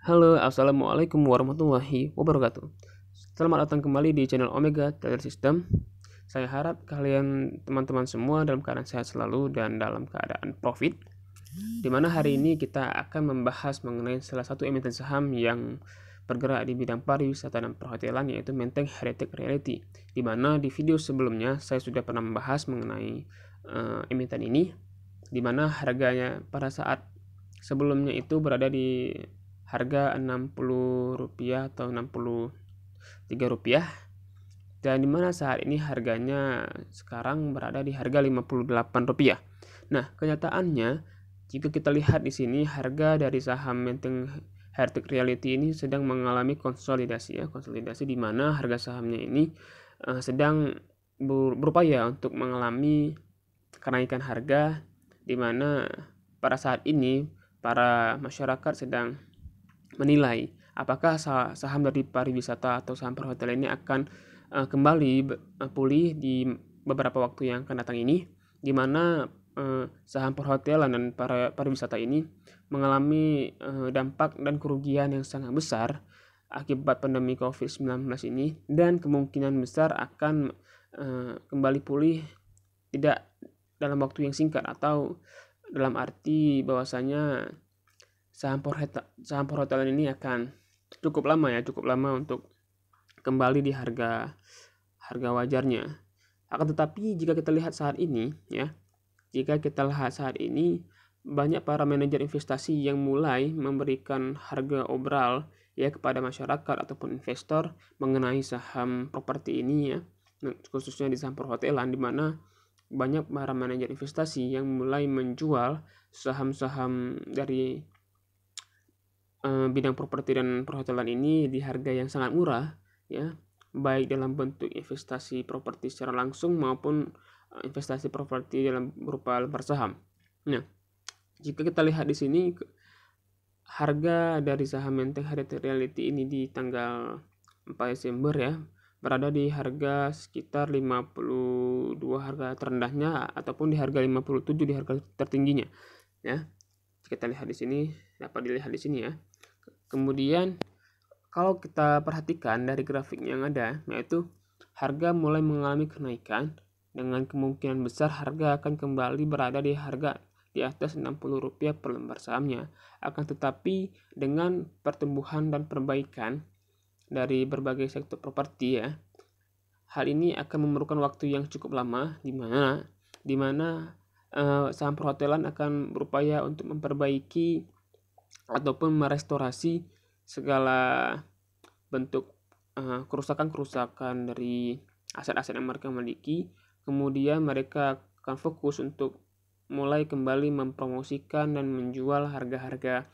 Halo, assalamualaikum warahmatullahi wabarakatuh. Selamat datang kembali di channel Omega Trader System. Saya harap kalian teman-teman semua dalam keadaan sehat selalu dan dalam keadaan profit. Di mana hari ini kita akan membahas mengenai salah satu emiten saham yang bergerak di bidang pariwisata dan perhotelan, yaitu Menteng Heritage Realty. Di mana di video sebelumnya saya sudah pernah membahas mengenai emiten ini, di mana harganya pada saat sebelumnya itu berada di harga Rp60 atau Rp63, dan dimana saat ini harganya sekarang berada di harga Rp58. Nah, kenyataannya jika kita lihat di sini, harga dari saham Menteng Heritage Realty ini sedang mengalami konsolidasi di mana harga sahamnya ini sedang berupaya untuk mengalami kenaikan harga, di mana pada saat ini para masyarakat sedang menilai apakah saham dari pariwisata atau saham perhotelan ini akan kembali pulih di beberapa waktu yang akan datang ini, di mana saham perhotelan dan pariwisata ini mengalami dampak dan kerugian yang sangat besar akibat pandemi COVID-19 ini, dan kemungkinan besar akan kembali pulih tidak dalam waktu yang singkat, atau dalam arti bahwasanya saham perhotelan ini akan cukup lama untuk kembali di harga wajarnya. Akan tetapi jika kita lihat saat ini banyak para manajer investasi yang mulai memberikan harga obral kepada masyarakat ataupun investor mengenai saham properti ini, khususnya di saham perhotelan, di mana banyak para manajer investasi yang mulai menjual saham-saham dari bidang properti dan perhotelan ini di harga yang sangat murah, baik dalam bentuk investasi properti secara langsung maupun investasi properti dalam berupa lembar saham. Nah, jika kita lihat di sini, harga dari saham Menteng Heritage Realty ini di tanggal 4 Desember berada di harga sekitar 52 harga terendahnya, ataupun di harga 57 di harga tertingginya. Kita lihat di sini, dapat dilihat di sini. Kemudian kalau kita perhatikan dari grafik yang ada, yaitu harga mulai mengalami kenaikan dengan kemungkinan besar harga akan kembali berada di harga di atas Rp60 per lembar sahamnya. Akan tetapi dengan pertumbuhan dan perbaikan dari berbagai sektor properti, hal ini akan memerlukan waktu yang cukup lama, di mana saham perhotelan akan berupaya untuk memperbaiki ataupun merestorasi segala bentuk kerusakan dari aset-aset yang mereka miliki. Kemudian mereka akan fokus untuk mulai kembali mempromosikan dan menjual harga-harga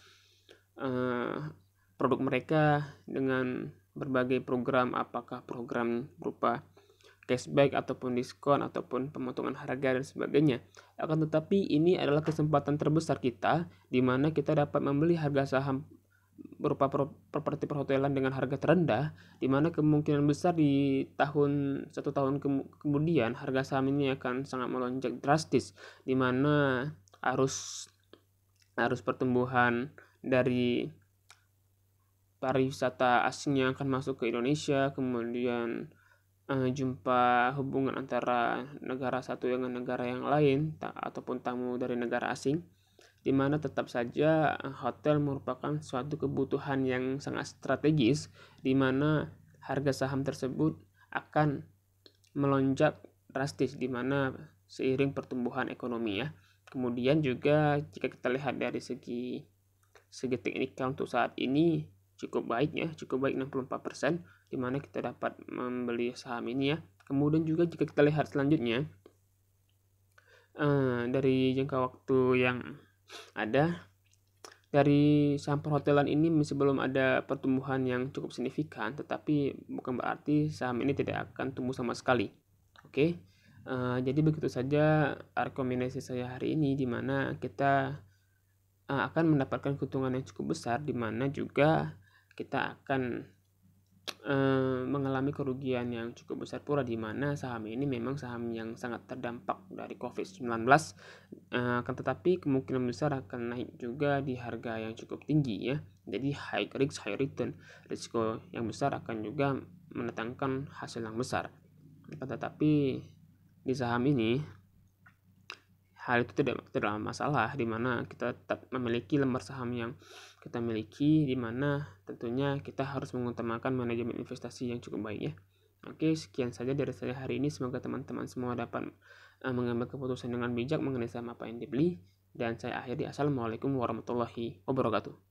produk mereka dengan berbagai program, apakah program berupa cashback ataupun diskon ataupun pemotongan harga dan sebagainya. Akan tetapi ini adalah kesempatan terbesar kita, di mana kita dapat membeli harga saham berupa properti perhotelan dengan harga terendah, di mana kemungkinan besar di satu tahun kemudian harga saham ini akan sangat melonjak drastis, di mana arus pertumbuhan dari pariwisata asing yang akan masuk ke Indonesia, kemudian jumpa hubungan antara negara satu dengan negara yang lain ataupun tamu dari negara asing, di mana tetap saja hotel merupakan suatu kebutuhan yang sangat strategis, di mana harga saham tersebut akan melonjak drastis di mana seiring pertumbuhan ekonomi. Kemudian juga jika kita lihat dari segi teknikal untuk saat ini cukup baik 64%, di mana kita dapat membeli saham ini. Kemudian juga jika kita lihat selanjutnya dari jangka waktu yang ada dari saham perhotelan ini, sebelum ada pertumbuhan yang cukup signifikan, tetapi bukan berarti saham ini tidak akan tumbuh sama sekali. Jadi begitu saja rekomendasi saya hari ini, di mana kita akan mendapatkan keuntungan yang cukup besar, di mana juga kita akan mengalami kerugian yang cukup besar pula, di mana saham ini memang saham yang sangat terdampak dari COVID-19, akan tetapi kemungkinan besar akan naik juga di harga yang cukup tinggi, Jadi high risk high return, risiko yang besar akan juga mendatangkan hasil yang besar. Tetapi di saham ini hal itu tidak masalah, di mana kita tetap memiliki lembar saham yang kita miliki, di mana tentunya kita harus mengutamakan manajemen investasi yang cukup baik ya. Oke, sekian saja dari saya hari ini. Semoga teman-teman semua dapat mengambil keputusan dengan bijak mengenai saham apa yang dibeli. Dan saya akhiri, assalamualaikum warahmatullahi wabarakatuh.